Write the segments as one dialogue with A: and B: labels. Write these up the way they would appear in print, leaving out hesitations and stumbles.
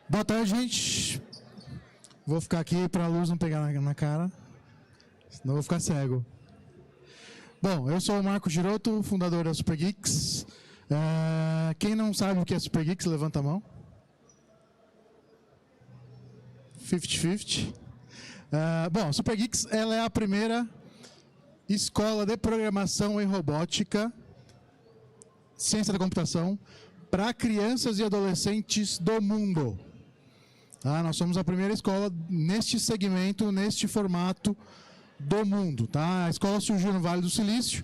A: Boa tarde, gente. Vou ficar aqui para a luz não pegar na cara, senão eu vou ficar cego. Bom, eu sou o Marco Giroto, fundador da Super Geeks. Quem não sabe o que é Super Geeks, levanta a mão. 50-50. Bom, Super Geeks ela é a primeira escola de programação e robótica, ciência da computação, para crianças e adolescentes do mundo. Nós somos a primeira escola neste segmento, neste formato do mundo. A escola surgiu no Vale do Silício.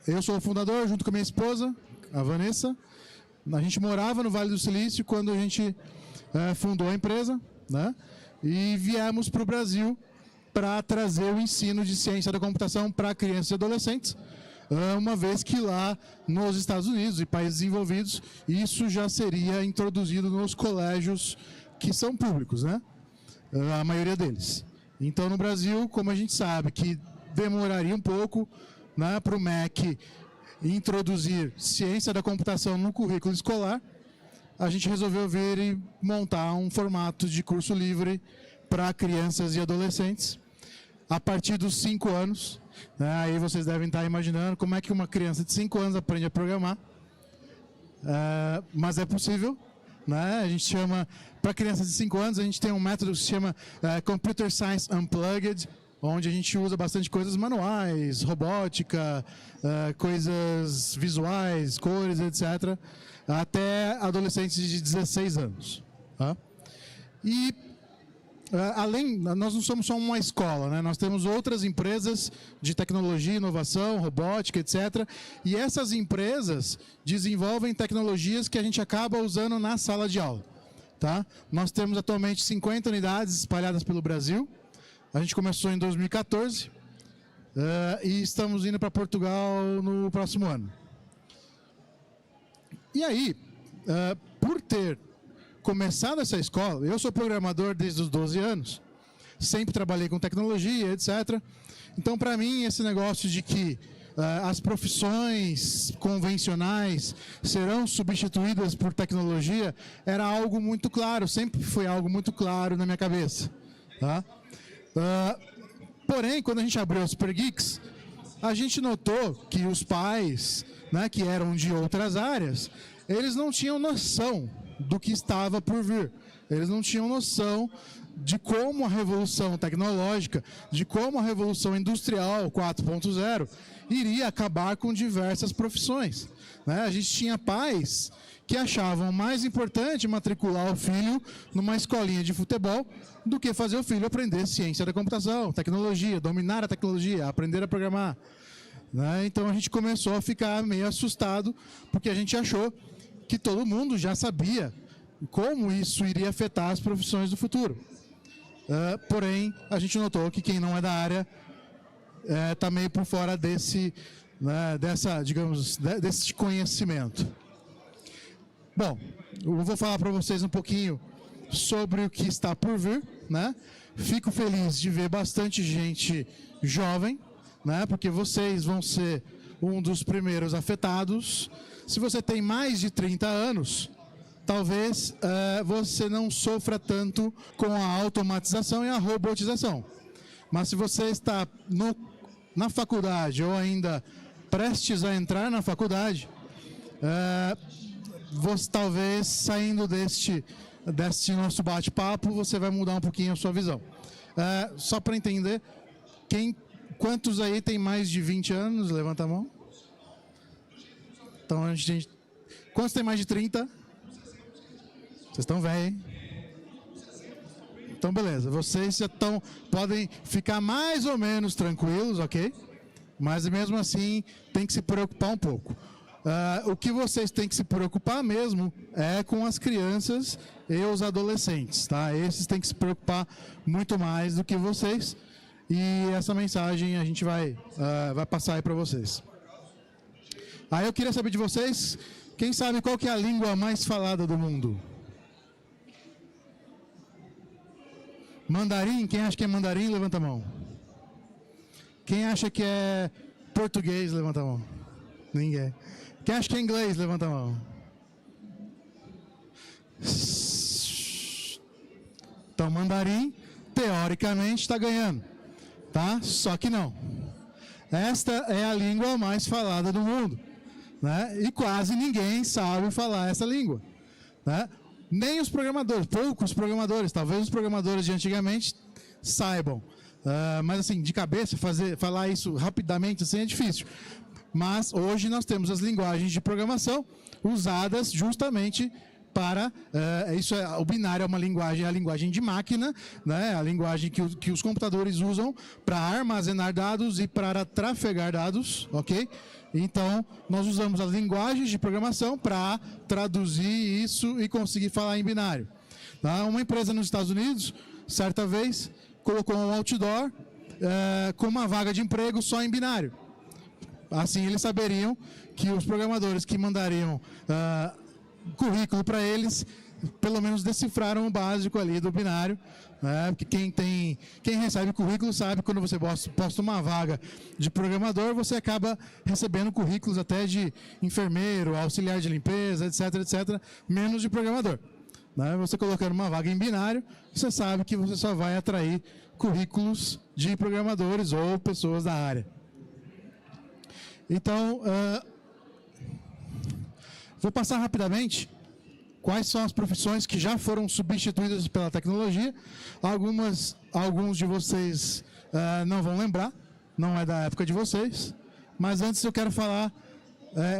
A: Eu sou o fundador, junto com a minha esposa, a Vanessa. A gente morava no Vale do Silício quando a gente fundou a empresa, né? E viemos para o Brasil para trazer o ensino de ciência da computação para crianças e adolescentes, uma vez que lá nos Estados Unidos e países desenvolvidos, isso já seria introduzido nos colégios que são públicos, né? A maioria deles. Então, no Brasil, como a gente sabe que demoraria um pouco, né, para o MEC introduzir ciência da computação no currículo escolar, a gente resolveu vir e montar um formato de curso livre para crianças e adolescentes a partir dos 5 anos. Aí vocês devem estar imaginando como é que uma criança de 5 anos aprende a programar. Mas é possível, né? A gente chama, para crianças de 5 anos, a gente tem um método que se chama Computer Science Unplugged, onde a gente usa bastante coisas manuais, robótica, coisas visuais, cores, etc., até adolescentes de 16 anos. E além, nós não somos só uma escola, né? Nós temos outras empresas de tecnologia, inovação, robótica, etc. E essas empresas desenvolvem tecnologias que a gente acaba usando na sala de aula. Nós temos atualmente 50 unidades espalhadas pelo Brasil. A gente começou em 2014 e estamos indo para Portugal no próximo ano. E aí, por ter começado essa escola, eu sou programador desde os 12 anos, sempre trabalhei com tecnologia, etc. Então, para mim, esse negócio de que as profissões convencionais serão substituídas por tecnologia era algo muito claro, sempre foi algo muito claro na minha cabeça. Porém, quando a gente abriu a Super Geeks, a gente notou que os pais, né, que eram de outras áreas, eles não tinham noção do que estava por vir. Eles não tinham noção de como a revolução tecnológica, de como a revolução industrial 4.0 iria acabar com diversas profissões. A gente tinha pais que achavam mais importante matricular o filho numa escolinha de futebol do que fazer o filho aprender ciência da computação, tecnologia, dominar a tecnologia, aprender a programar. Então a gente começou a ficar meio assustado, porque a gente achou que todo mundo já sabia como isso iria afetar as profissões do futuro. Porém, a gente notou que quem não é da área está meio por fora desse conhecimento. Bom, eu vou falar para vocês um pouquinho sobre o que está por vir, né? Fico feliz de ver bastante gente jovem, né? Porque vocês vão ser um dos primeiros afetados. Se você tem mais de 30 anos, talvez você não sofra tanto com a automatização e a robotização. Mas se você está na faculdade ou ainda prestes a entrar na faculdade, você talvez saindo deste nosso bate-papo, você vai mudar um pouquinho a sua visão. Só para entender, quantos aí tem mais de 20 anos? Levanta a mão. Então, quantos tem mais de 30? Vocês estão velhos, hein? Então, beleza. Vocês já podem ficar mais ou menos tranquilos, ok? Mas, mesmo assim, tem que se preocupar um pouco. O que vocês têm que se preocupar mesmo é com as crianças e os adolescentes, tá? Esses têm que se preocupar muito mais do que vocês. E essa mensagem a gente vai passar aí para vocês. Aí eu queria saber de vocês, quem sabe qual que é a língua mais falada do mundo? Mandarim? Quem acha que é mandarim, levanta a mão. Quem acha que é português, levanta a mão. Ninguém. Quem acha que é inglês, levanta a mão. Então, mandarim, teoricamente, está ganhando, tá? Só que não. Esta é a língua mais falada do mundo, né? E quase ninguém sabe falar essa língua, né? Nem os programadores, poucos programadores, talvez os programadores de antigamente saibam. Mas assim, de cabeça, falar isso rapidamente assim é difícil. Mas hoje nós temos as linguagens de programação usadas justamente para o binário é uma linguagem, a linguagem de máquina, né? A linguagem que os computadores usam para armazenar dados e para trafegar dados, ok? Então, nós usamos as linguagens de programação para traduzir isso e conseguir falar em binário. Tá? Uma empresa nos Estados Unidos, certa vez, colocou um outdoor com uma vaga de emprego só em binário. Assim, eles saberiam que os programadores que mandariam currículo para eles, pelo menos decifraram o básico ali do binário, né? Porque quem recebe currículo sabe que quando você posta uma vaga de programador, você acaba recebendo currículos até de enfermeiro, auxiliar de limpeza, etc, etc, menos de programador. Né? Você colocando uma vaga em binário, você sabe que você só vai atrair currículos de programadores ou pessoas da área. Então, vou passar rapidamente quais são as profissões que já foram substituídas pela tecnologia. Alguns de vocês não vão lembrar, não é da época de vocês, mas antes eu quero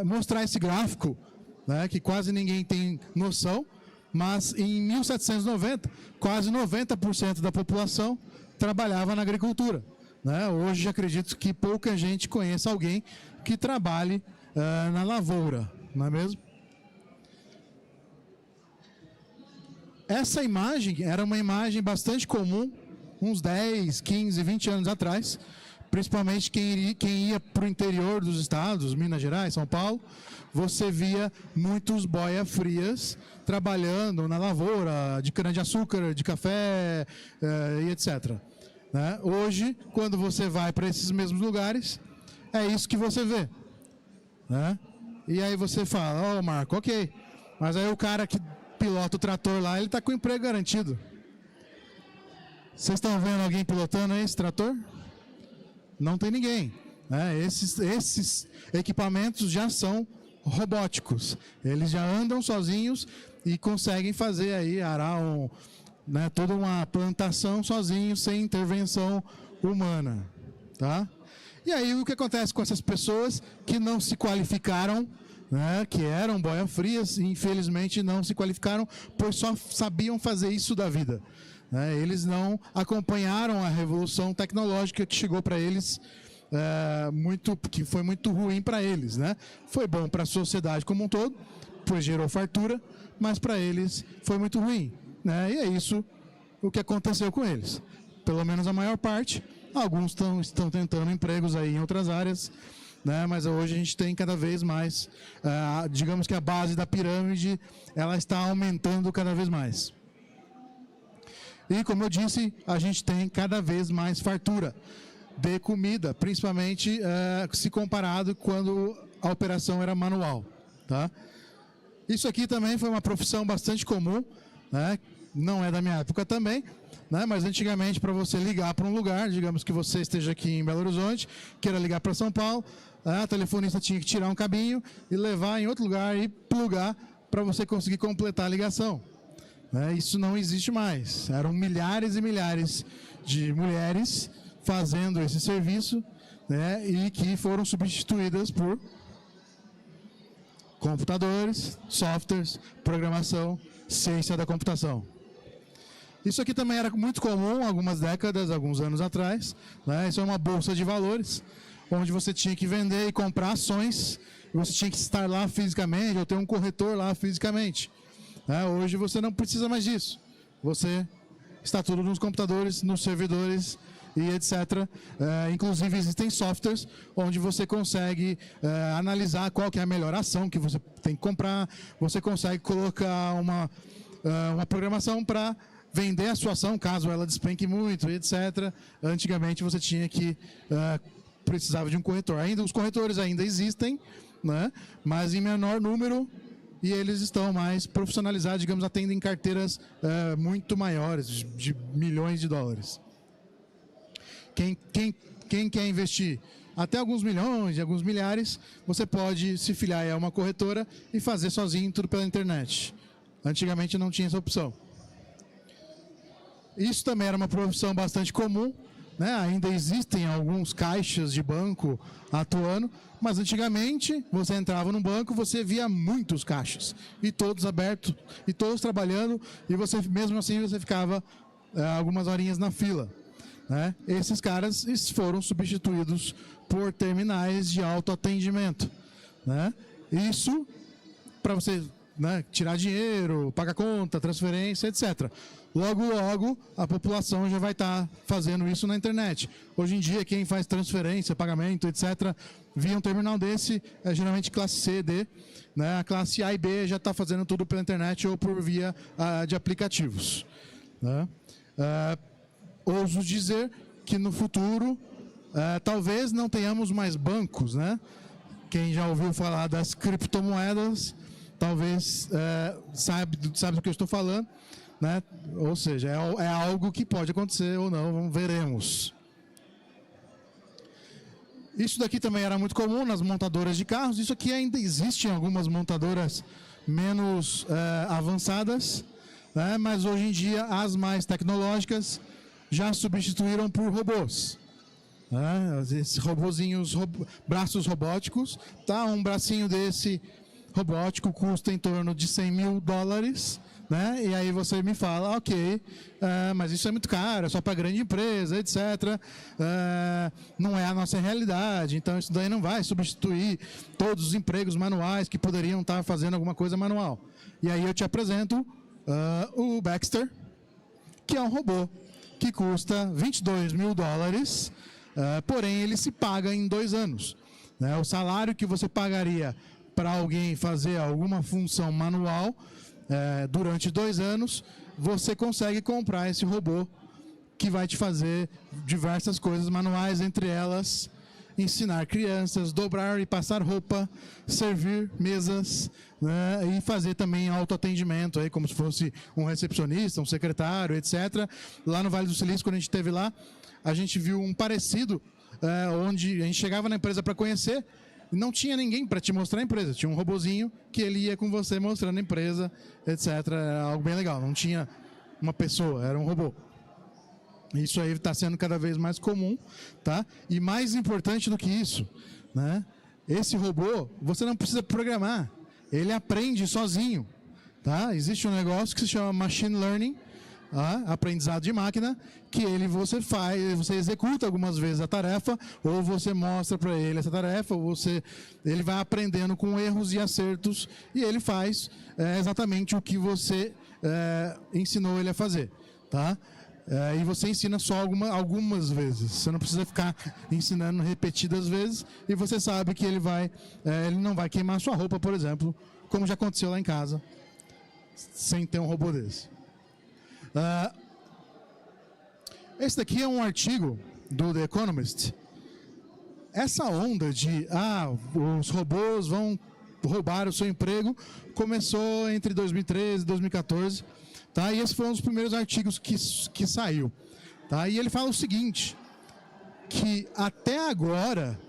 A: mostrar esse gráfico, né, que quase ninguém tem noção, mas em 1790, quase 90% da população trabalhava na agricultura. Né? Hoje acredito que pouca gente conheça alguém que trabalhe na lavoura, não é mesmo? Essa imagem era uma imagem bastante comum, uns 10, 15, 20 anos atrás, principalmente quem ia para o interior dos estados, Minas Gerais, São Paulo, você via muitos boia-frias trabalhando na lavoura de cana-de-açúcar, de café e etc. Né? Hoje, quando você vai para esses mesmos lugares, é isso que você vê. Né? E aí você fala, Marco, ok, mas aí o cara que pilota o trator lá, ele está com o emprego garantido. Vocês estão vendo alguém pilotando aí esse trator? Não tem ninguém. Né? Esses equipamentos já são robóticos. Eles já andam sozinhos e conseguem fazer aí, arar toda uma plantação sozinhos, sem intervenção humana. Tá? E aí o que acontece com essas pessoas que não se qualificaram, né, que eram boia-frias e infelizmente não se qualificaram, pois só sabiam fazer isso da vida. Né? Eles não acompanharam a revolução tecnológica que chegou para eles, que foi muito ruim para eles. Né? Foi bom para a sociedade como um todo, pois gerou fartura, mas para eles foi muito ruim. Né? E é isso o que aconteceu com eles. Pelo menos a maior parte. Alguns estão tentando empregos aí em outras áreas, né? Mas hoje a gente tem cada vez mais, digamos que a base da pirâmide, ela está aumentando cada vez mais. E como eu disse, a gente tem cada vez mais fartura de comida, principalmente se comparado quando a operação era manual. Tá? Isso aqui também foi uma profissão bastante comum, né? Não é da minha época também, né? Mas antigamente, para você ligar para um lugar, digamos que você esteja aqui em Belo Horizonte, queira ligar para São Paulo, a telefonista tinha que tirar um cabinho e levar em outro lugar e plugar para você conseguir completar a ligação. Isso não existe mais. Eram milhares e milhares de mulheres fazendo esse serviço, né? E que foram substituídas por computadores, softwares, programação, ciência da computação. Isso aqui também era muito comum algumas décadas, alguns anos atrás. Né? Isso é uma bolsa de valores, onde você tinha que vender e comprar ações, e você tinha que estar lá fisicamente, ou ter um corretor lá fisicamente. Hoje você não precisa mais disso. Você está tudo nos computadores, nos servidores e etc. Inclusive existem softwares onde você consegue analisar qual que é a melhor ação que você tem que comprar. Você consegue colocar uma programação para vender a sua ação, caso ela despenque muito, etc. Antigamente você tinha que precisava de um corretor. Os corretores ainda existem, né? Mas em menor número e eles estão mais profissionalizados, digamos, atendem carteiras muito maiores, de milhões de dólares. Quem quer investir até alguns milhões, alguns milhares, você pode se filiar a uma corretora e fazer sozinho tudo pela internet. Antigamente não tinha essa opção. Isso também era uma profissão bastante comum, né? Ainda existem alguns caixas de banco atuando, mas antigamente você entrava num banco, você via muitos caixas, e todos abertos, e todos trabalhando, e você mesmo assim você ficava algumas horinhas na fila, né? Esses caras foram substituídos por terminais de autoatendimento, né? Isso para você, né, tirar dinheiro, pagar conta, transferência, etc. Logo, logo, a população já vai estar fazendo isso na internet. Hoje em dia, quem faz transferência, pagamento, etc., via um terminal desse, é geralmente classe C, D, né? A classe A e B já está fazendo tudo pela internet ou por via de aplicativos, né? Ouso dizer que no futuro, talvez não tenhamos mais bancos, né? Quem já ouviu falar das criptomoedas, talvez sabe do que eu estou falando, né? Ou seja, é algo que pode acontecer ou não, veremos. Isso daqui também era muito comum nas montadoras de carros. Isso aqui ainda existe em algumas montadoras menos avançadas, né? Mas hoje em dia as mais tecnológicas já substituíram por robôs, né? Esses robozinhos, braços robóticos, tá? Um bracinho desse robótico custa em torno de $100 mil, né? E aí você me fala, ok, mas isso é muito caro, é só para grande empresa, etc. Não é a nossa realidade, então isso daí não vai substituir todos os empregos manuais que poderiam estar fazendo alguma coisa manual. E aí eu te apresento o Baxter, que é um robô que custa $22 mil, porém ele se paga em 2 anos, né? O salário que você pagaria para alguém fazer alguma função manual durante 2 anos, você consegue comprar esse robô que vai te fazer diversas coisas manuais, entre elas ensinar crianças, dobrar e passar roupa, servir mesas, né, e fazer também autoatendimento, aí, como se fosse um recepcionista, um secretário, etc. Lá no Vale do Silício, quando a gente esteve lá, a gente viu um parecido, onde a gente chegava na empresa para conhecer, não tinha ninguém para te mostrar a empresa, tinha um robozinho que ele ia com você mostrando a empresa, etc. Era algo bem legal, não tinha uma pessoa, era um robô. Isso aí está sendo cada vez mais comum, tá? E mais importante do que isso, né? Esse robô, você não precisa programar, ele aprende sozinho, tá? Existe um negócio que se chama Machine Learning, aprendizado de máquina, que você executa algumas vezes a tarefa, ou você mostra para ele essa tarefa, ou ele vai aprendendo com erros e acertos, e ele faz exatamente o que você ensinou ele a fazer, tá? E você ensina só algumas vezes, você não precisa ficar ensinando repetidas vezes, e você sabe que ele não vai queimar sua roupa, por exemplo, como já aconteceu lá em casa, sem ter um robô desse. Esse daqui é um artigo do The Economist. Essa onda de os robôs vão roubar o seu emprego começou entre 2013 e 2014, tá? E esse foi um dos primeiros artigos que saiu, tá? E ele fala o seguinte, que até agora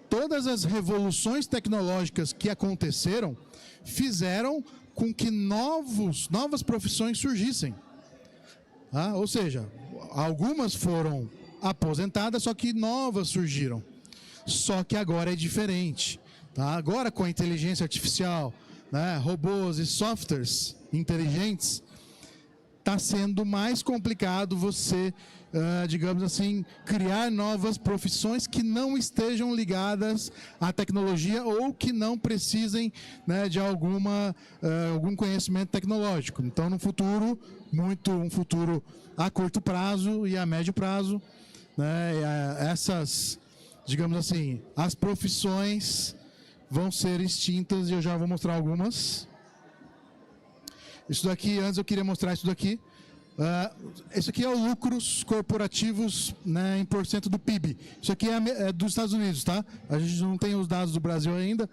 A: todas as revoluções tecnológicas que aconteceram fizeram com que novas profissões surgissem. Ou seja, algumas foram aposentadas, só que novas surgiram. Só que agora é diferente, tá? Agora com a inteligência artificial, né, robôs e softwares inteligentes, está sendo mais complicado você, digamos assim, criar novas profissões que não estejam ligadas à tecnologia ou que não precisem, né, de algum conhecimento tecnológico. Então, no futuro, um futuro a curto prazo e a médio prazo, né, essas, digamos assim, as profissões vão ser extintas, e eu já vou mostrar algumas. Isso daqui, antes eu queria mostrar isso daqui. Isso aqui é o lucros corporativos, né, em % do PIB. Isso aqui é dos Estados Unidos, tá? A gente não tem os dados do Brasil ainda,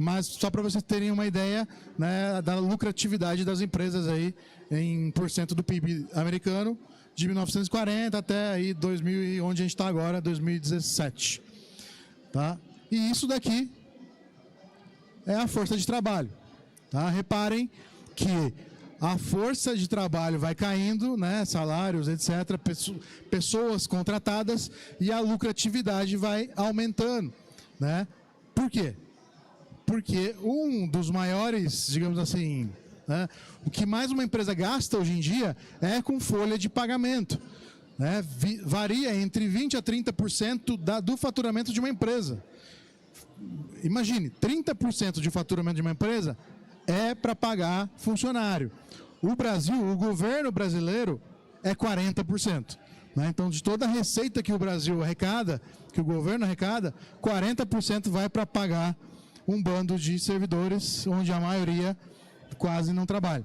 A: mas só para vocês terem uma ideia, né, da lucratividade das empresas aí em % do PIB americano, de 1940 até aí 2000, onde a gente está agora, 2017. Tá? E isso daqui é a força de trabalho. Tá? Reparem que a força de trabalho vai caindo, né, salários, etc., pessoas contratadas, e a lucratividade vai aumentando. Né? Por quê? Porque um dos maiores, digamos assim, né, o que mais uma empresa gasta hoje em dia é com folha de pagamento. Né? Varia entre 20% a 30% do faturamento de uma empresa. Imagine, 30% de faturamento de uma empresa é para pagar funcionário. O Brasil, o governo brasileiro, é 40%. Né? Então, de toda a receita que o Brasil arrecada, que o governo arrecada, 40% vai para pagar um bando de servidores, onde a maioria quase não trabalha.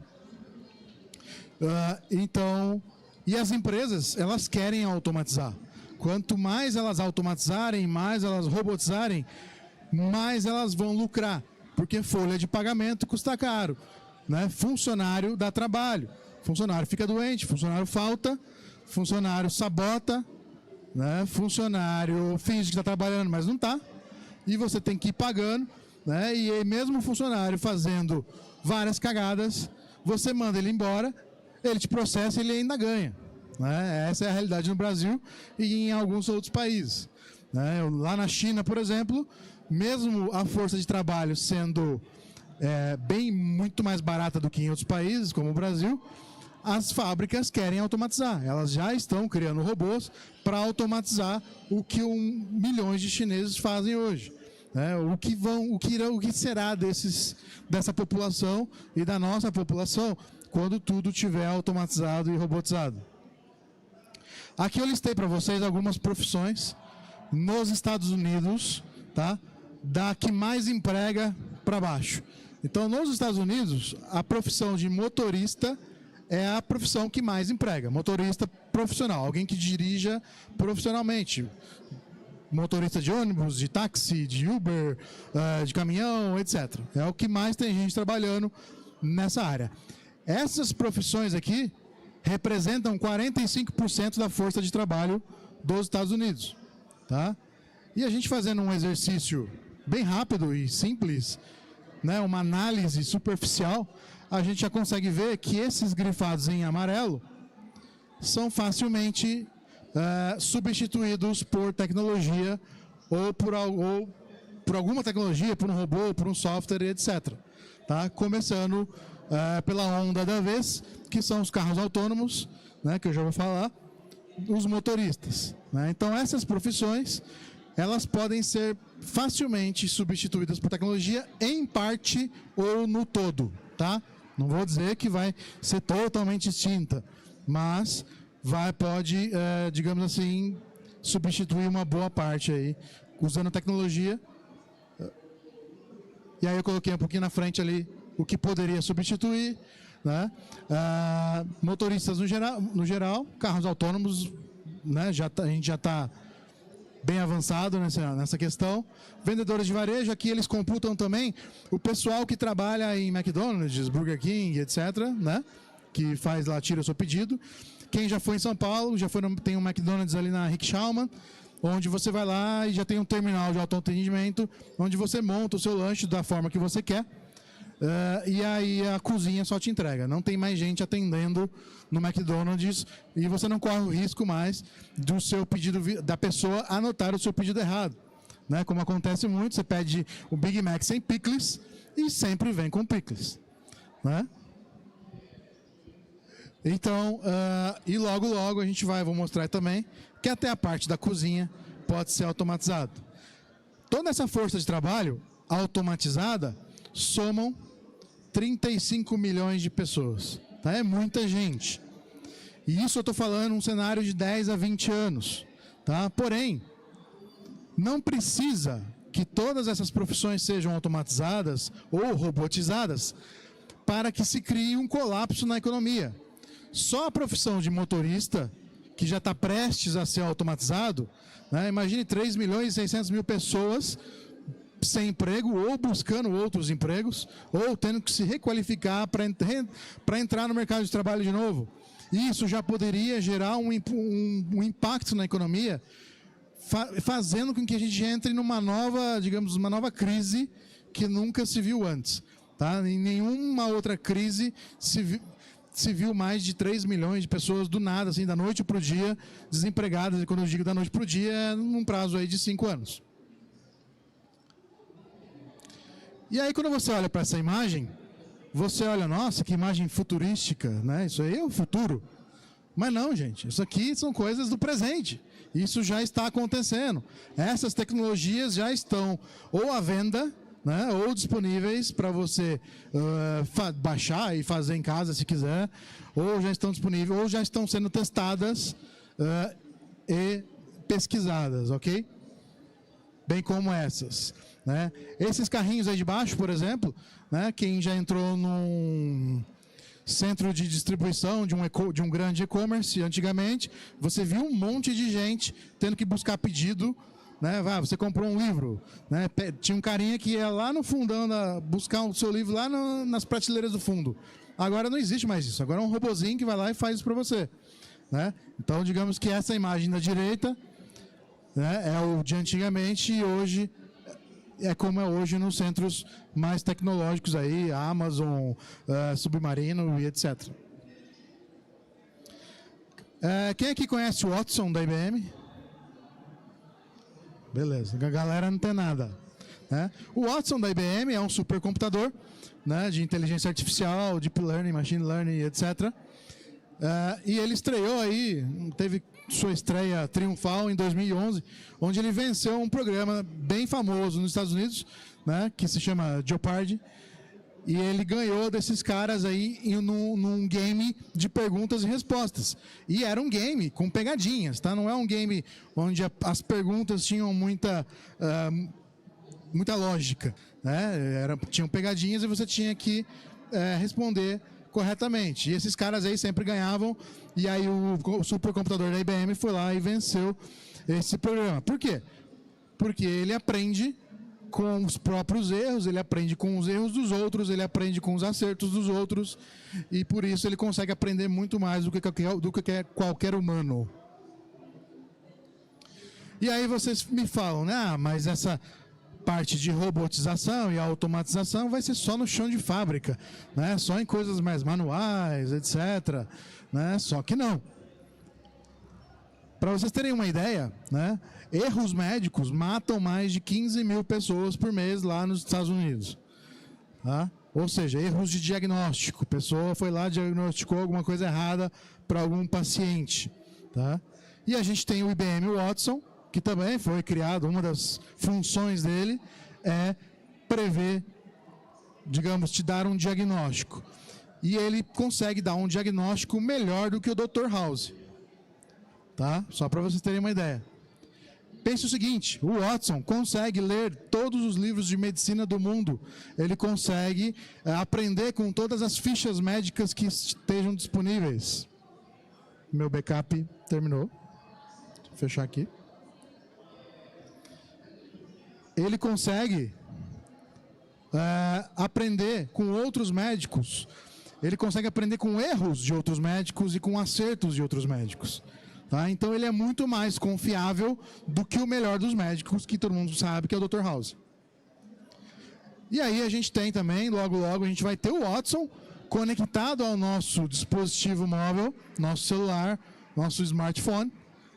A: Então, e as empresas, elas querem automatizar. Quanto mais elas automatizarem, mais elas robotizarem, mais elas vão lucrar, porque folha de pagamento custa caro. Né? Funcionário dá trabalho, funcionário fica doente, funcionário falta, funcionário sabota, né? Funcionário finge que está trabalhando, mas não está, e você tem que ir pagando, né? E aí, mesmo o funcionário fazendo várias cagadas, você manda ele embora, ele te processa e ele ainda ganha. Né? Essa é a realidade no Brasil e em alguns outros países. Né? Lá na China, por exemplo, mesmo a força de trabalho sendo muito mais barata do que em outros países, como o Brasil, as fábricas querem automatizar. Elas já estão criando robôs para automatizar o que milhões de chineses fazem hoje. Né? O que será dessa população e da nossa população quando tudo tiver automatizado e robotizado. Aqui eu listei para vocês algumas profissões nos Estados Unidos, tá? Da que mais emprega para baixo. Então, nos Estados Unidos, a profissão de motorista é a profissão que mais emprega. Motorista profissional, alguém que dirija profissionalmente. Motorista de ônibus, de táxi, de Uber, de caminhão, etc. É o que mais tem gente trabalhando nessa área. Essas profissões aqui representam 45% da força de trabalho dos Estados Unidos. Tá? E a gente fazendo um exercício bem rápido e simples, né, uma análise superficial, a gente já consegue ver que esses grifados em amarelo são facilmente substituídos por tecnologia ou por alguma tecnologia, por um robô, por um software, etc. Tá? Começando pela onda da vez, que são os carros autônomos, né, que eu já vou falar, os motoristas. Né? Então, essas profissões, elas podem ser facilmente substituídas por tecnologia, em parte ou no todo. Tá? Não vou dizer que vai ser totalmente extinta, mas pode, digamos assim, substituir uma boa parte aí, usando a tecnologia. E aí eu coloquei um pouquinho na frente ali o que poderia substituir, né? Motoristas no geral, carros autônomos, né? A gente já está bem avançado nessa questão. Vendedores de varejo, aqui eles computam também o pessoal que trabalha em McDonald's, Burger King, etc., né? Que faz lá, tira o seu pedido. Quem já foi em São Paulo, tem um McDonald's ali na Rick Schaumann, onde você vai lá e já tem um terminal de autoatendimento, onde você monta o seu lanche da forma que você quer. E aí a cozinha só te entrega. Não tem mais gente atendendo no McDonald's e você não corre o risco mais do seu pedido, da pessoa anotar o seu pedido errado. Né? Como acontece muito, você pede o Big Mac sem pickles e sempre vem com pickles. Né? Então, e logo a gente vou mostrar também que até a parte da cozinha pode ser automatizado. Toda essa força de trabalho automatizada somam 35 milhões de pessoas. Tá? É muita gente. E isso eu estou falando um cenário de 10 a 20 anos. Tá? Porém, não precisa que todas essas profissões sejam automatizadas ou robotizadas para que se crie um colapso na economia. Só a profissão de motorista, que já está prestes a ser automatizado, né? Imagine 3 milhões e 600 mil pessoas sem emprego ou buscando outros empregos, ou tendo que se requalificar para entrar no mercado de trabalho de novo. Isso já poderia gerar um impacto na economia, fazendo com que a gente entre numa nova, digamos, uma nova crise que nunca se viu antes. Tá? Em nenhuma outra crise se viu mais de 3 milhões de pessoas do nada, assim, da noite para o dia, desempregadas, e quando eu digo da noite para o dia, é num prazo aí de 5 anos. E aí, quando você olha para essa imagem, você olha, nossa, que imagem futurística, né? Isso aí é o futuro. Mas não, gente, isso aqui são coisas do presente. Isso já está acontecendo. Essas tecnologias já estão ou à venda, né, ou disponíveis para você baixar e fazer em casa se quiser, ou já estão disponíveis, ou já estão sendo testadas e pesquisadas, ok? Bem como essas. Né? Esses carrinhos aí de baixo, por exemplo, né, quem já entrou num centro de distribuição de um grande e-commerce antigamente, você viu um monte de gente tendo que buscar pedido. Né? Você comprou um livro, né? Tinha um carinha que ia lá no fundão buscar o seu livro lá nas prateleiras do fundo. Agora não existe mais isso, agora é um robozinho que vai lá e faz isso para você. Né? Então, digamos que essa imagem da direita, né, é o de antigamente, e hoje é como é hoje nos centros mais tecnológicos aí, Amazon, Submarino e etc. Quem aqui conhece o Watson da IBM? Beleza, a galera não tem nada. Né? O Watson da IBM é um supercomputador, né, de inteligência artificial, deep learning, machine learning, etc. E ele estreou aí, teve sua estreia triunfal em 2011, onde ele venceu um programa bem famoso nos Estados Unidos, né, que se chama Jeopardy, e ele ganhou desses caras aí num game de perguntas e respostas. E era um game com pegadinhas, tá? Não é um game onde as perguntas tinham muita lógica, né? Tinham pegadinhas e você tinha que responder corretamente. E esses caras aí sempre ganhavam, e aí o supercomputador da IBM foi lá e venceu esse programa. Por quê? Porque ele aprende com os próprios erros, ele aprende com os erros dos outros, ele aprende com os acertos dos outros, e por isso ele consegue aprender muito mais do que qualquer humano. E aí vocês me falam, né? Mas essa parte de robotização e automatização vai ser só no chão de fábrica, né? Só em coisas mais manuais, etc. Né? Só que não. Para vocês terem uma ideia, né? Erros médicos matam mais de 15 mil pessoas por mês lá nos Estados Unidos. Tá? Ou seja, erros de diagnóstico. A pessoa foi lá, diagnosticou alguma coisa errada para algum paciente. Tá? E a gente tem o IBM Watson, que também foi criado, uma das funções dele é prever, digamos, te dar um diagnóstico. E ele consegue dar um diagnóstico melhor do que o Dr. House. Tá? Só para vocês terem uma ideia. Pense o seguinte, o Watson consegue ler todos os livros de medicina do mundo. Ele consegue aprender com todas as fichas médicas que estejam disponíveis. Meu backup terminou. Vou fechar aqui. Ele consegue aprender com outros médicos. Ele consegue aprender com erros de outros médicos e com acertos de outros médicos. Tá? Então ele é muito mais confiável do que o melhor dos médicos, que todo mundo sabe que é o Dr. House. E aí a gente tem também, logo a gente vai ter o Watson conectado ao nosso dispositivo móvel, nosso celular, nosso smartphone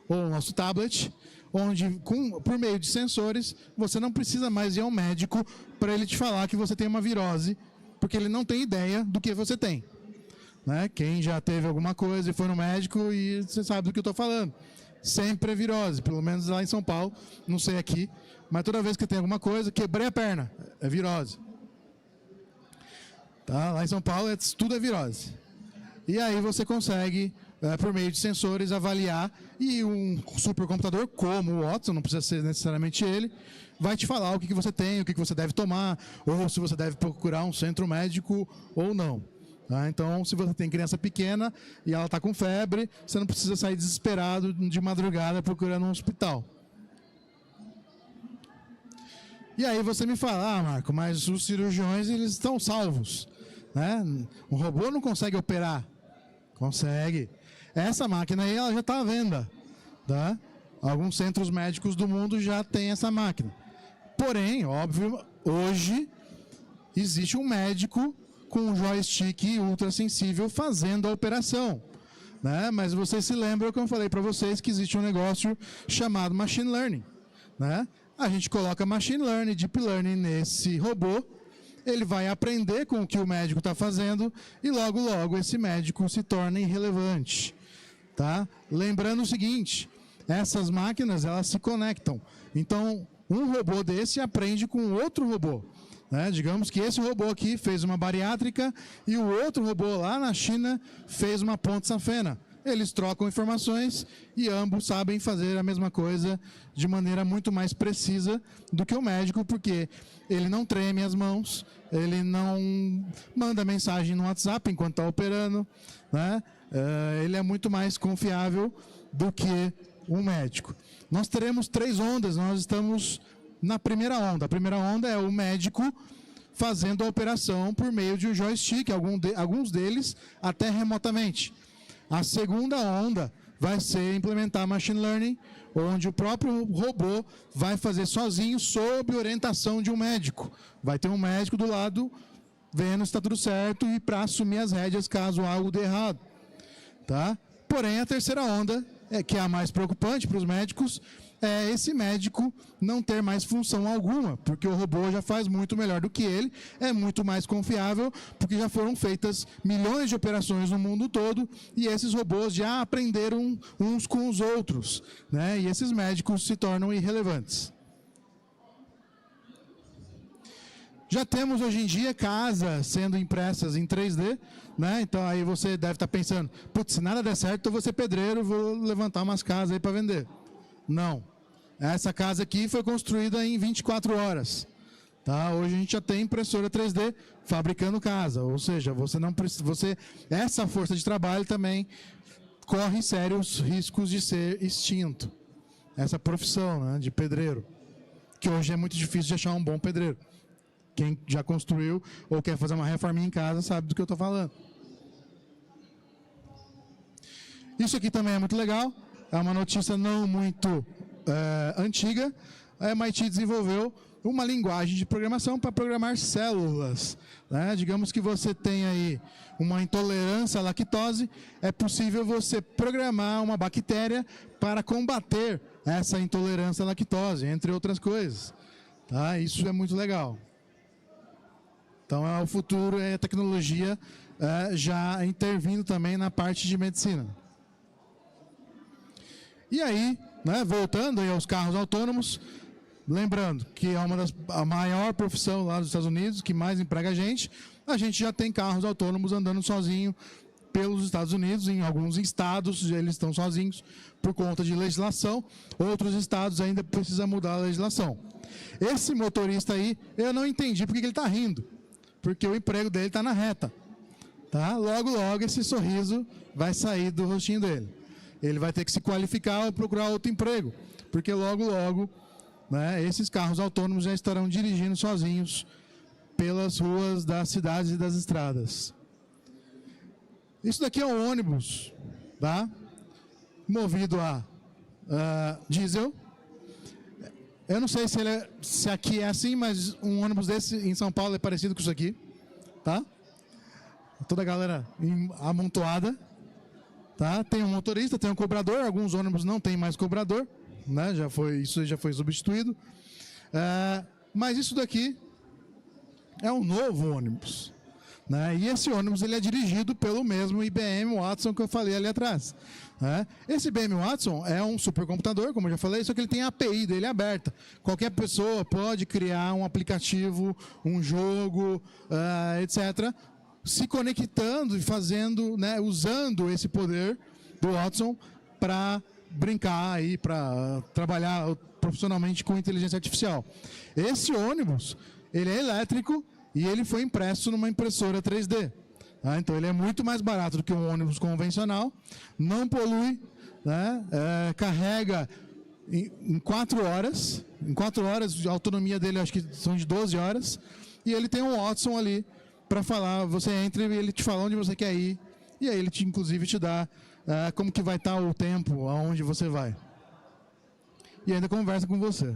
A: ou nosso tablet, onde por meio de sensores você não precisa mais ir ao médico para ele te falar que você tem uma virose, porque ele não tem ideia do que você tem. Né? Quem já teve alguma coisa e foi no médico e você sabe do que eu estou falando. Sempre é virose, pelo menos lá em São Paulo, não sei aqui, mas toda vez que tem alguma coisa, quebrei a perna, é virose. Tá? Lá em São Paulo tudo é virose. E aí você consegue, por meio de sensores, avaliar, e um supercomputador como o Watson, não precisa ser necessariamente ele, vai te falar o que você tem, o que você deve tomar, ou se você deve procurar um centro médico ou não. Tá? Então, se você tem criança pequena e ela está com febre, você não precisa sair desesperado de madrugada procurando um hospital. E aí você me fala, Marco, mas os cirurgiões eles estão salvos, né? O robô não consegue operar. Consegue. Essa máquina aí ela já está à venda, tá? Alguns centros médicos do mundo já têm essa máquina. Porém, óbvio, hoje existe um médico com um joystick ultrassensível fazendo a operação, né? Mas vocês se lembram que eu falei para vocês que existe um negócio chamado machine learning, né? A gente coloca machine learning, deep learning nesse robô, ele vai aprender com o que o médico está fazendo e logo, logo esse médico se torna irrelevante, tá? Lembrando o seguinte, essas máquinas, elas se conectam. Então, um robô desse aprende com outro robô, né? Digamos que esse robô aqui fez uma bariátrica e o outro robô lá na China fez uma ponte safena. Eles trocam informações e ambos sabem fazer a mesma coisa de maneira muito mais precisa do que o médico, porque ele não treme as mãos, ele não manda mensagem no WhatsApp enquanto está operando, né? Ele é muito mais confiável do que um médico. Nós teremos 3 ondas, nós estamos na primeira onda. A primeira onda é o médico fazendo a operação por meio de um joystick, alguns deles até remotamente. A segunda onda vai ser implementar machine learning, onde o próprio robô vai fazer sozinho sob orientação de um médico. Vai ter um médico do lado vendo se está tudo certo e para assumir as rédeas caso algo dê errado, tá? Porém, a terceira onda, que é a mais preocupante para os médicos, é esse médico não ter mais função alguma, porque o robô já faz muito melhor do que ele, é muito mais confiável, porque já foram feitas milhões de operações no mundo todo, e esses robôs já aprenderam uns com os outros, né? E esses médicos se tornam irrelevantes. Já temos hoje em dia casas sendo impressas em 3D, né? Então aí você deve estar pensando, putz, se nada der certo, eu vou ser pedreiro, vou levantar umas casas aí para vender. Não. Essa casa aqui foi construída em 24 horas. Tá? Hoje a gente já tem impressora 3D fabricando casa, ou seja, você não precisa, essa força de trabalho também corre sérios riscos de ser extinto. Essa profissão, né, de pedreiro, que hoje é muito difícil de achar um bom pedreiro. Quem já construiu ou quer fazer uma reforminha em casa sabe do que eu estou falando. Isso aqui também é muito legal. É uma notícia não muito antiga. A MIT desenvolveu uma linguagem de programação para programar células, né? Digamos que você tem aí uma intolerância à lactose, é possível você programar uma bactéria para combater essa intolerância à lactose, entre outras coisas. Tá? Isso é muito legal. Então, o futuro é a tecnologia já intervindo também na parte de medicina. E aí, né, voltando aí aos carros autônomos, lembrando que é a maior profissão lá dos Estados Unidos, que mais emprega a gente já tem carros autônomos andando sozinho pelos Estados Unidos, em alguns estados eles estão sozinhos por conta de legislação, outros estados ainda precisam mudar a legislação. Esse motorista aí, eu não entendi porque ele está rindo, porque o emprego dele está na reta. Tá? Logo, logo esse sorriso vai sair do rostinho dele. Ele vai ter que se qualificar ou procurar outro emprego, porque logo, logo, né, esses carros autônomos já estarão dirigindo sozinhos pelas ruas das cidades e das estradas. Isso daqui é um ônibus, tá? Movido a diesel. Eu não sei se aqui é assim, mas um ônibus desse em São Paulo é parecido com isso aqui, tá? Toda a galera amontoada. Tá? Tem um motorista, tem um cobrador, alguns ônibus não tem mais cobrador, né? Isso já foi substituído. Mas isso daqui é um novo ônibus, né? E esse ônibus ele é dirigido pelo mesmo IBM Watson que eu falei ali atrás. Né? Esse IBM Watson é um supercomputador, como eu já falei, só que ele tem a API dele aberta. Qualquer pessoa pode criar um aplicativo, um jogo, etc., se conectando e fazendo, né, usando esse poder do Watson para brincar aí, para trabalhar profissionalmente com inteligência artificial. Esse ônibus, ele é elétrico e ele foi impresso numa impressora 3D. Tá? Então ele é muito mais barato do que um ônibus convencional, não polui, né, carrega em 4 horas. Em 4 horas, a autonomia dele acho que são de 12 horas. E ele tem um Watson ali para falar, você entra e ele te fala onde você quer ir. E aí ele inclusive te dá como que vai estar o tempo, aonde você vai. E ainda conversa com você.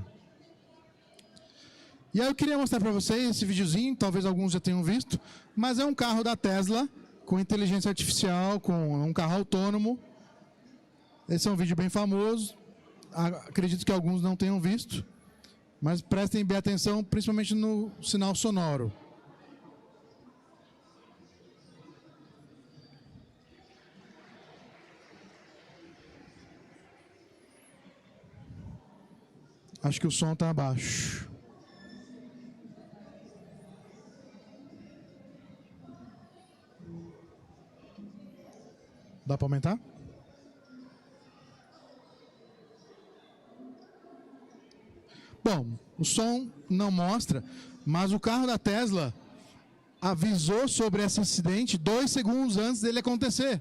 A: E aí eu queria mostrar para vocês esse videozinho, talvez alguns já tenham visto, mas é um carro da Tesla, com inteligência artificial, com um carro autônomo. Esse é um vídeo bem famoso, acredito que alguns não tenham visto, mas prestem bem atenção, principalmente no sinal sonoro. Acho que o som está abaixo. Dá para aumentar? Bom, o som não mostra, mas o carro da Tesla avisou sobre esse acidente 2 segundos antes dele acontecer.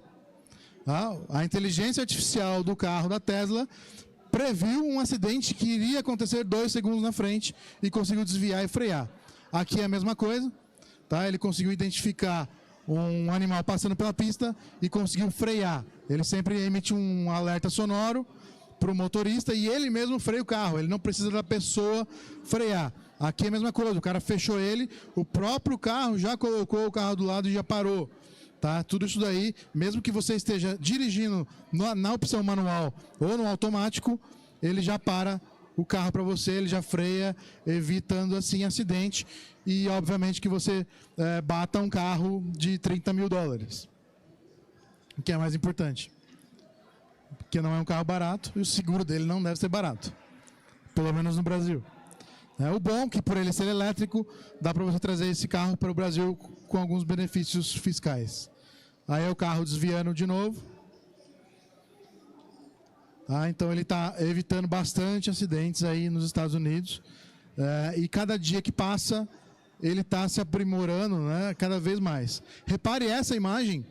A: A inteligência artificial do carro da Tesla previu um acidente que iria acontecer 2 segundos na frente e conseguiu desviar e frear. Aqui é a mesma coisa, tá? Ele conseguiu identificar um animal passando pela pista e conseguiu frear. Ele sempre emite um alerta sonoro para o motorista e ele mesmo freia o carro, ele não precisa da pessoa frear. Aqui é a mesma coisa, o cara fechou ele, o próprio carro já colocou o carro do lado e já parou. Tá? Tudo isso daí, mesmo que você esteja dirigindo na opção manual ou no automático, ele já para o carro para você, ele já freia, evitando assim acidente e obviamente que você bata um carro de $30 mil, o que é mais importante, porque não é um carro barato e o seguro dele não deve ser barato, pelo menos no Brasil. O bom é que por ele ser elétrico, dá para você trazer esse carro para o Brasil com alguns benefícios fiscais. Aí é o carro desviando de novo. Então ele está evitando bastante acidentes aí nos Estados Unidos. E cada dia que passa, ele está se aprimorando, né, cada vez mais. Repare essa imagem,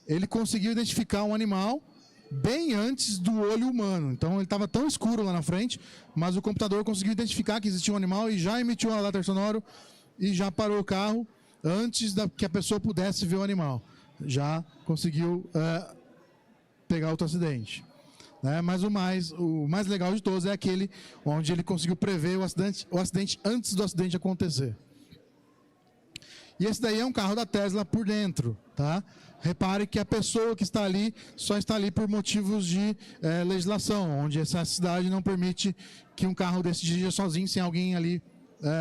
A: ele conseguiu identificar um animal bem antes do olho humano. Então ele estava tão escuro lá na frente, mas o computador conseguiu identificar que existia um animal e já emitiu um alerta sonoro e já parou o carro antes que a pessoa pudesse ver o animal. Já conseguiu pegar outro acidente. Mas o mais legal de todos é aquele onde ele conseguiu prever o acidente antes do acidente acontecer. E esse daí é um carro da Tesla por dentro, tá? Repare que a pessoa que está ali só está ali por motivos de legislação, onde essa cidade não permite que um carro desse dirija sozinho, sem alguém ali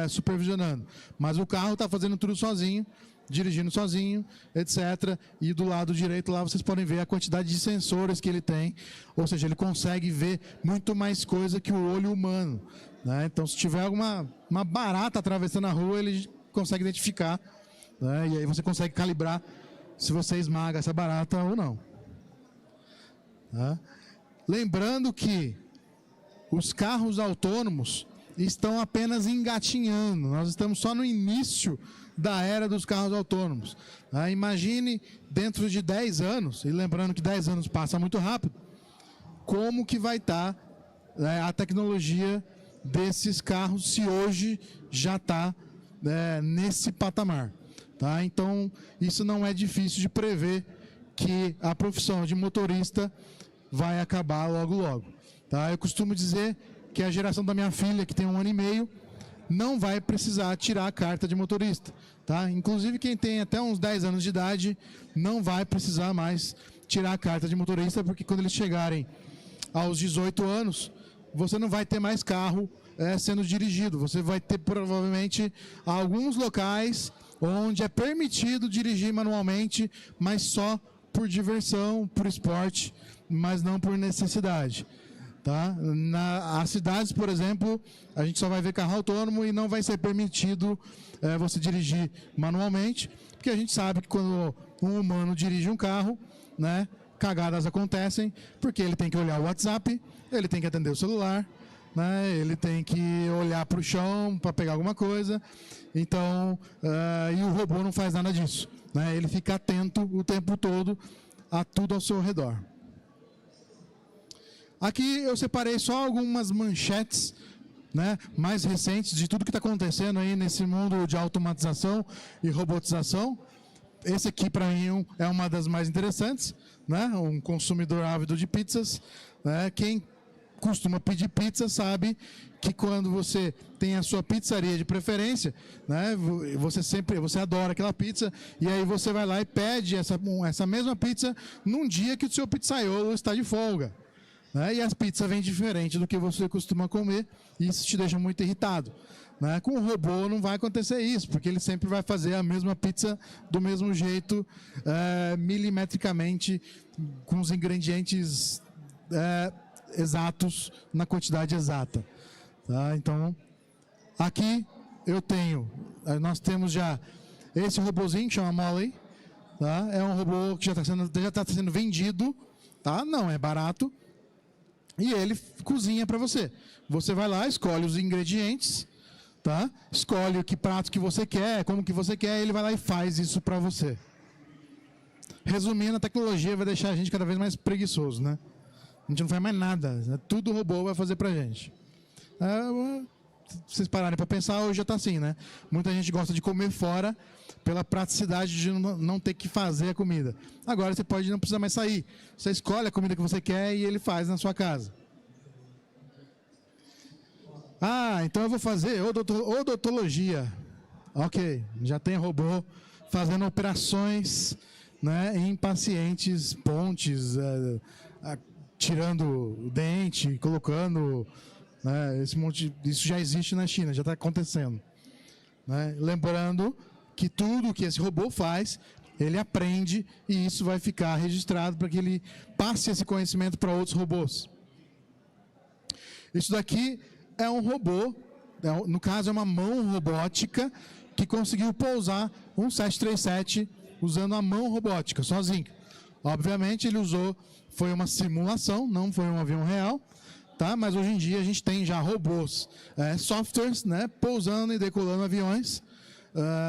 A: supervisionando. Mas o carro está fazendo tudo sozinho, dirigindo sozinho, etc. E do lado direito lá vocês podem ver a quantidade de sensores que ele tem, ou seja, ele consegue ver muito mais coisa que o olho humano, né? Então se tiver uma barata atravessando a rua, ele consegue identificar, né? E aí você consegue calibrar se você esmaga essa barata ou não. Tá? Lembrando que os carros autônomos estão apenas engatinhando, nós estamos só no início da era dos carros autônomos. Imagine dentro de 10 anos, e lembrando que 10 anos passa muito rápido, como que vai estar a tecnologia desses carros se hoje já está nesse patamar. Tá? Então, isso não é difícil de prever que a profissão de motorista vai acabar logo logo. Tá? Eu costumo dizer que a geração da minha filha, que tem 1 ano e meio, não vai precisar tirar a carta de motorista. Tá? Inclusive quem tem até uns 10 anos de idade não vai precisar mais tirar a carta de motorista, porque quando eles chegarem aos 18 anos, você não vai ter mais carro sendo dirigido. Você vai ter provavelmente alguns locais onde é permitido dirigir manualmente, mas só por diversão, por esporte, mas não por necessidade. Tá? Nas cidades, por exemplo, a gente só vai ver carro autônomo e não vai ser permitido você dirigir manualmente, porque a gente sabe que quando um humano dirige um carro, né, cagadas acontecem, porque ele tem que olhar o WhatsApp, ele tem que atender o celular, né, ele tem que olhar para o chão para pegar alguma coisa, então, e o robô não faz nada disso, né, ele fica atento o tempo todo a tudo ao seu redor. Aqui eu separei só algumas manchetes, né, mais recentes de tudo que está acontecendo aí nesse mundo de automatização e robotização. Esse aqui, para mim, é uma das mais interessantes, né? Um consumidor ávido de pizzas, né? Quem costuma pedir pizza sabe que quando você tem a sua pizzaria de preferência, né? Você adora aquela pizza e aí você vai lá e pede essa mesma pizza num dia que o seu pizzaiolo está de folga, né? E a pizza vem diferente do que você costuma comer e isso te deixa muito irritado. Né? Com o robô não vai acontecer isso, porque ele sempre vai fazer a mesma pizza do mesmo jeito, milimetricamente, com os ingredientes exatos, na quantidade exata. Tá? Então, aqui nós temos já esse robozinho que chama Molly. Tá? É um robô que já está sendo vendido, tá? Não é barato, e ele cozinha para você. Você vai lá, escolhe os ingredientes, tá? Escolhe que prato que você quer, como que você quer, ele vai lá e faz isso para você. Resumindo, a tecnologia vai deixar a gente cada vez mais preguiçoso, né? A gente não faz mais nada, né? Tudo o robô vai fazer pra gente. Se vocês pararem para pensar, hoje já está assim, né? Muita gente gosta de comer fora pela praticidade de não ter que fazer a comida. Agora você não precisa mais sair. Você escolhe a comida que você quer e ele faz na sua casa. Então eu vou fazer odontologia. Ok, já tem robô fazendo operações, né, em pacientes, pontes, tirando o dente, colocando, né, isso já existe na China, já está acontecendo. Né? Lembrando que tudo que esse robô faz, ele aprende e isso vai ficar registrado para que ele passe esse conhecimento para outros robôs. Isso daqui é um robô, no caso é uma mão robótica que conseguiu pousar um 737 usando a mão robótica, sozinho. Obviamente ele foi uma simulação, não foi um avião real, tá? Mas hoje em dia a gente tem já robôs, softwares, né, pousando e decolando aviões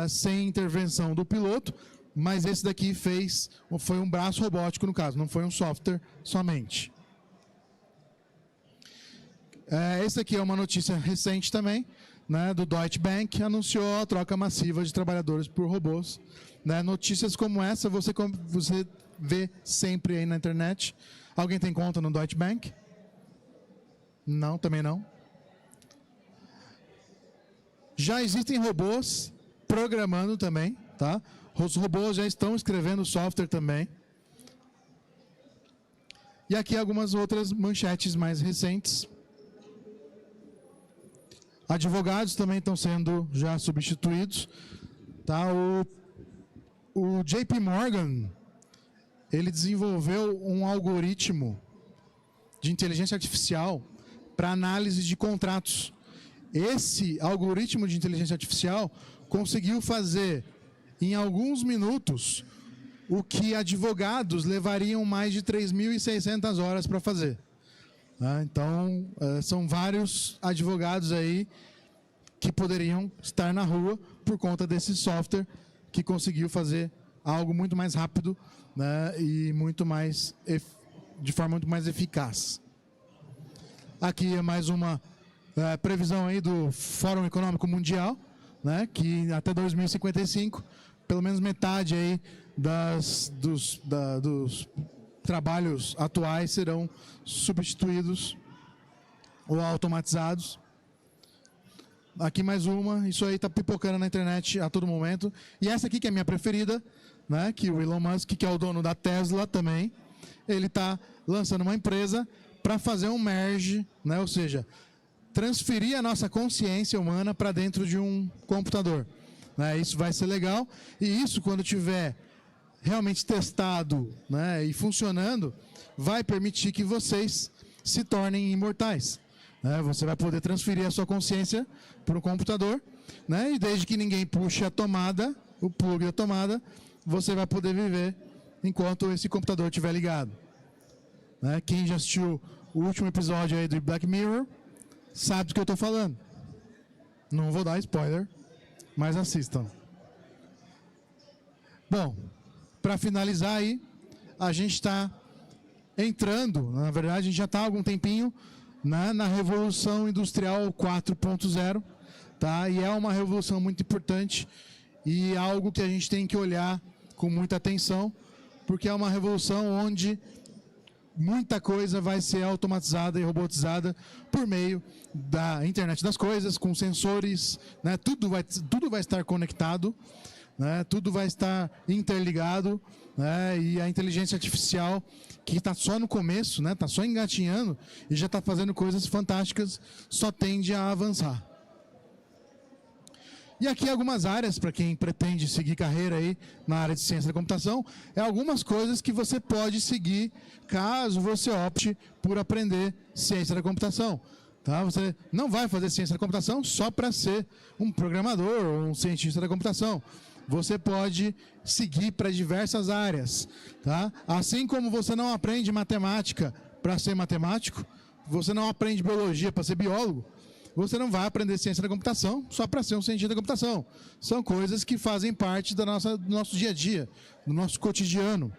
A: sem intervenção do piloto, mas esse daqui foi um braço robótico no caso, não foi um software somente. Esse aqui é uma notícia recente também, né, do Deutsche Bank, anunciou a troca massiva de trabalhadores por robôs. Né? Notícias como essa você vê sempre aí na internet. Alguém tem conta no Deutsche Bank? Não, também não. Já existem robôs programando também, tá? Os robôs já estão escrevendo software também. E aqui algumas outras manchetes mais recentes. Advogados também estão sendo já substituídos. Tá? O JP Morgan, ele desenvolveu um algoritmo de inteligência artificial para análise de contratos. Esse algoritmo de inteligência artificial conseguiu fazer, em alguns minutos, o que advogados levariam mais de 3.600 horas para fazer. Então, são vários advogados aí que poderiam estar na rua por conta desse software que conseguiu fazer algo muito mais rápido, né, e de forma muito mais eficaz. Aqui é mais uma previsão aí do Fórum Econômico Mundial, né, que até 2055, pelo menos metade aí dos trabalhos atuais serão substituídos ou automatizados. Aqui mais uma, isso aí está pipocando na internet a todo momento. E essa aqui que é a minha preferida, né, que o Elon Musk, que é o dono da Tesla também, ele está lançando uma empresa para fazer um merge, né, ou seja, transferir a nossa consciência humana para dentro de um computador. Né, isso vai ser legal, e isso quando tiver realmente testado, né, e funcionando, vai permitir que vocês se tornem imortais. Né? Você vai poder transferir a sua consciência para o computador, né, e desde que ninguém puxe a tomada, o plug da tomada, você vai poder viver enquanto esse computador estiver ligado. Né? Quem já assistiu o último episódio aí do Black Mirror sabe do que eu estou falando. Não vou dar spoiler, mas assistam. Bom, para finalizar aí, a gente está entrando, na verdade, a gente já está há algum tempinho, né, na Revolução Industrial 4.0, tá? E é uma revolução muito importante e algo que a gente tem que olhar com muita atenção, porque é uma revolução onde muita coisa vai ser automatizada e robotizada por meio da internet das coisas, com sensores, né? Tudo vai estar conectado, né? Tudo vai estar interligado, né? E a inteligência artificial, que está só no começo, né? Está só engatinhando e já está fazendo coisas fantásticas, só tende a avançar. E aqui algumas áreas para quem pretende seguir carreira aí na área de ciência da computação, é algumas coisas que você pode seguir caso você opte por aprender ciência da computação. Tá? Você não vai fazer ciência da computação só para ser um programador ou um cientista da computação. Você pode seguir para diversas áreas. Tá? Assim como você não aprende matemática para ser matemático, você não aprende biologia para ser biólogo, você não vai aprender ciência da computação só para ser um cientista da computação. São coisas que fazem parte do nosso dia a dia, do nosso cotidiano.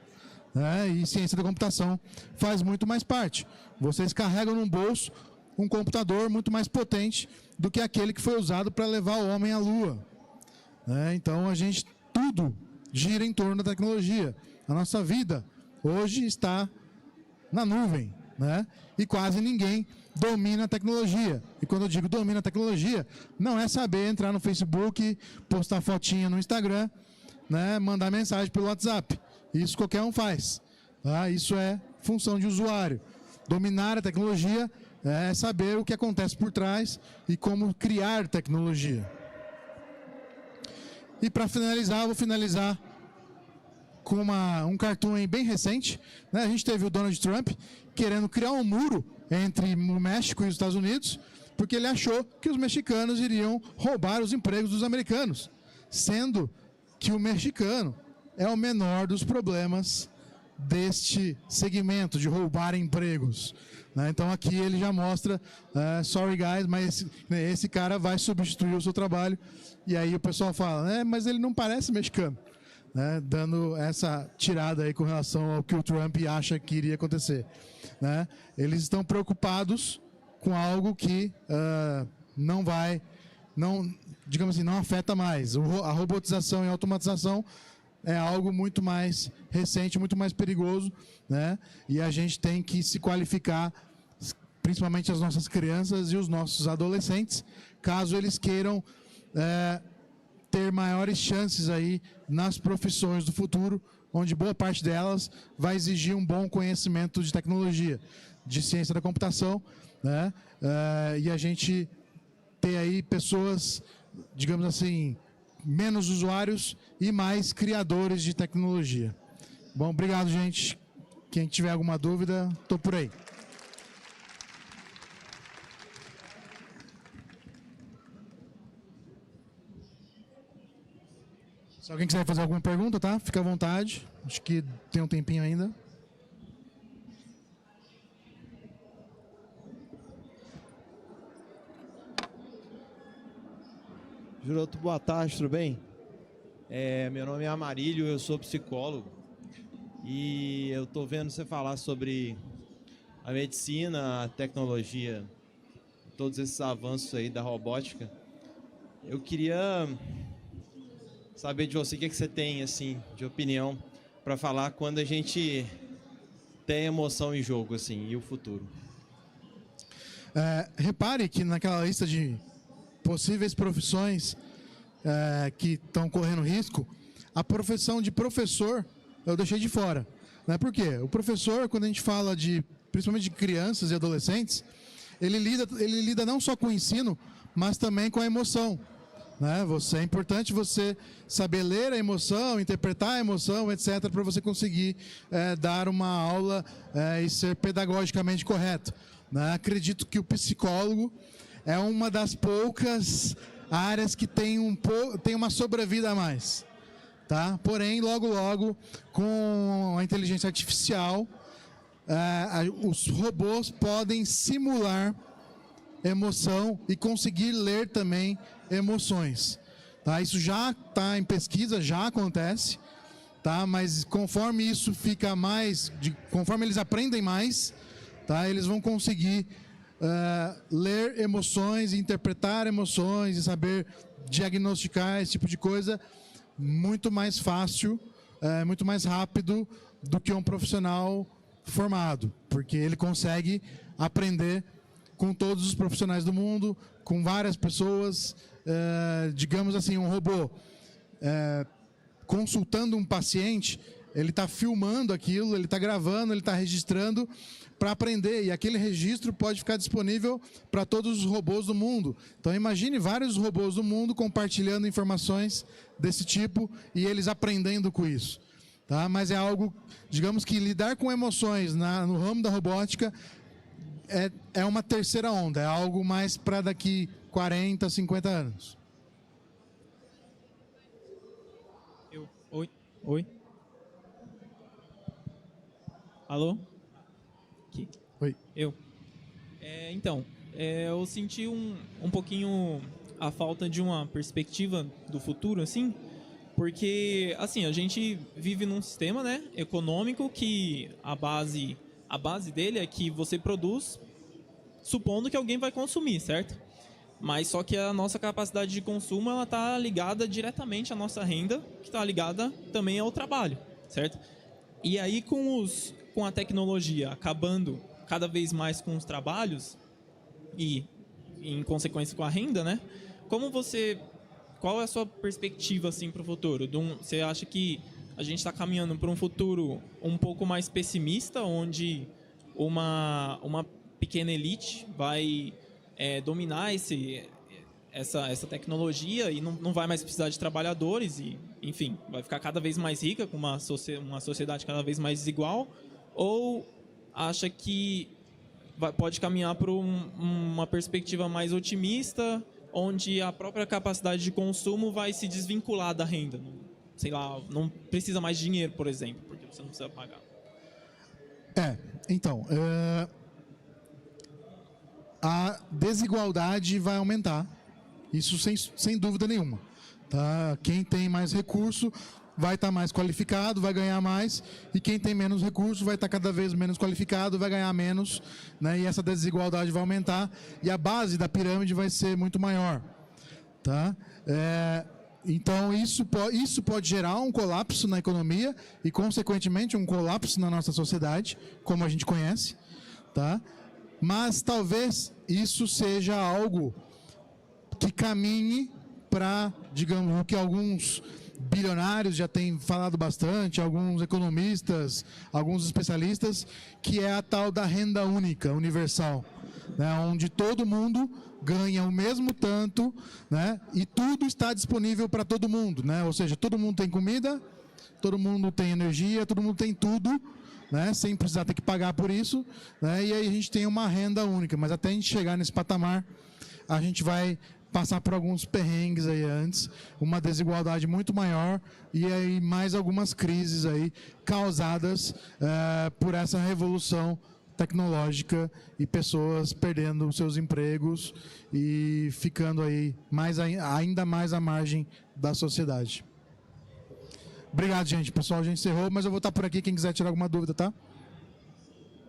A: Né? E ciência da computação faz muito mais parte. Vocês carregam no bolso um computador muito mais potente do que aquele que foi usado para levar o homem à Lua. Né? Então, tudo gira em torno da tecnologia. A nossa vida hoje está na nuvem, né? E quase ninguém domina a tecnologia. E quando eu digo domina a tecnologia, não é saber entrar no Facebook, postar fotinha no Instagram, né, mandar mensagem pelo WhatsApp. Isso qualquer um faz. Tá? Isso é função de usuário. Dominar a tecnologia é saber o que acontece por trás e como criar tecnologia. E para finalizar, eu vou finalizar com um cartoon bem recente. Né? A gente teve o Donald Trump querendo criar um muro entre o México e os Estados Unidos, porque ele achou que os mexicanos iriam roubar os empregos dos americanos, sendo que o mexicano é o menor dos problemas deste segmento de roubar empregos. Né? Então aqui ele já mostra, sorry guys, mas esse cara vai substituir o seu trabalho. E aí o pessoal fala, mas ele não parece mexicano. Né, dando essa tirada aí com relação ao que o Trump acha que iria acontecer. Né? Eles estão preocupados com algo que digamos assim, não afeta mais. A robotização e a automatização é algo muito mais recente, muito mais perigoso, né? E a gente tem que se qualificar, principalmente as nossas crianças e os nossos adolescentes, caso eles queiram ter maiores chances aí nas profissões do futuro, onde boa parte delas vai exigir um bom conhecimento de tecnologia, de ciência da computação, né? E a gente ter aí pessoas, digamos assim, menos usuários e mais criadores de tecnologia. Bom, obrigado, gente. Quem tiver alguma dúvida, estou por aí. Se alguém quiser fazer alguma pergunta, tá? Fica à vontade. Acho que tem um tempinho ainda.
B: Juroto, boa tarde, tudo bem? Meu nome é Amarílio, eu sou psicólogo. E eu estou vendo você falar sobre a medicina, a tecnologia, todos esses avanços aí da robótica. Eu queria saber de você o que você tem assim de opinião para falar quando a gente tem emoção em jogo assim e o futuro.
A: Repare que naquela lista de possíveis profissões que estão correndo risco, a profissão de professor eu deixei de fora, né? Por quê? O professor, quando a gente fala principalmente de crianças e adolescentes, ele lida não só com o ensino, mas também com a emoção. Né? É importante você saber ler a emoção, interpretar a emoção, etc., para você conseguir dar uma aula e ser pedagogicamente correto. Né? Acredito que o psicólogo é uma das poucas áreas que tem uma sobrevida a mais. Tá? Porém, logo, com a inteligência artificial, os robôs podem simular emoção e conseguir ler também emoções. Tá? Isso já está em pesquisa, já acontece. tá? Mas conforme isso fica mais, conforme eles aprendem mais, tá? Eles vão conseguir ler emoções, interpretar emoções e saber diagnosticar esse tipo de coisa muito mais fácil, muito mais rápido do que um profissional formado, porque ele consegue aprender com todos os profissionais do mundo, com várias pessoas, digamos assim, um robô consultando um paciente, ele está filmando aquilo, ele está gravando, ele está registrando para aprender, e aquele registro pode ficar disponível para todos os robôs do mundo. Então imagine vários robôs do mundo compartilhando informações desse tipo e eles aprendendo com isso. Tá? Mas é algo, digamos que lidar com emoções no ramo da robótica é uma terceira onda, é algo mais para daqui 40, 50 anos.
C: Oi. Alô? Aqui.
A: Oi.
C: Então, eu senti um pouquinho a falta de uma perspectiva do futuro, assim, porque, assim, a gente vive num sistema, né, econômico que a base dele é que você produz supondo que alguém vai consumir, certo? Mas só que a nossa capacidade de consumo ela está ligada diretamente à nossa renda, que está ligada também ao trabalho, certo? E aí com a tecnologia acabando cada vez mais com os trabalhos e em consequência com a renda, né? Qual é a sua perspectiva assim para o futuro? Você acha que a gente está caminhando para um futuro um pouco mais pessimista, onde uma pequena elite vai dominar essa tecnologia e não vai mais precisar de trabalhadores e, enfim, vai ficar cada vez mais rica com uma sociedade cada vez mais desigual? Ou acha que pode caminhar para uma perspectiva mais otimista, onde a própria capacidade de consumo vai se desvincular da renda? Sei lá, não precisa mais de dinheiro, por exemplo, porque você não precisa pagar.
A: Então, a desigualdade vai aumentar, isso sem dúvida nenhuma. Tá? Quem tem mais recurso vai estar mais qualificado, vai ganhar mais, e quem tem menos recurso vai estar cada vez menos qualificado, vai ganhar menos, né? E essa desigualdade vai aumentar, e a base da pirâmide vai ser muito maior. Tá? Então, isso pode gerar um colapso na economia e, consequentemente, um colapso na nossa sociedade, como a gente conhece. Tá? Mas talvez isso seja algo que caminhe para, digamos, o que alguns bilionários já têm falado bastante, alguns economistas, alguns especialistas, que é a tal da renda única, universal, né, onde todo mundo ganha o mesmo tanto, né, e tudo está disponível para todo mundo, né, ou seja, todo mundo tem comida, todo mundo tem energia, todo mundo tem tudo, né, sem precisar ter que pagar por isso, né, e aí a gente tem uma renda única. Mas até a gente chegar nesse patamar, a gente vai passar por alguns perrengues aí antes, uma desigualdade muito maior e aí mais algumas crises aí causadas por essa revolução tecnológica e pessoas perdendo seus empregos e ficando aí ainda mais à margem da sociedade. Obrigado, gente. Pessoal, a gente encerrou, mas eu vou estar por aqui, quem quiser tirar alguma dúvida, tá?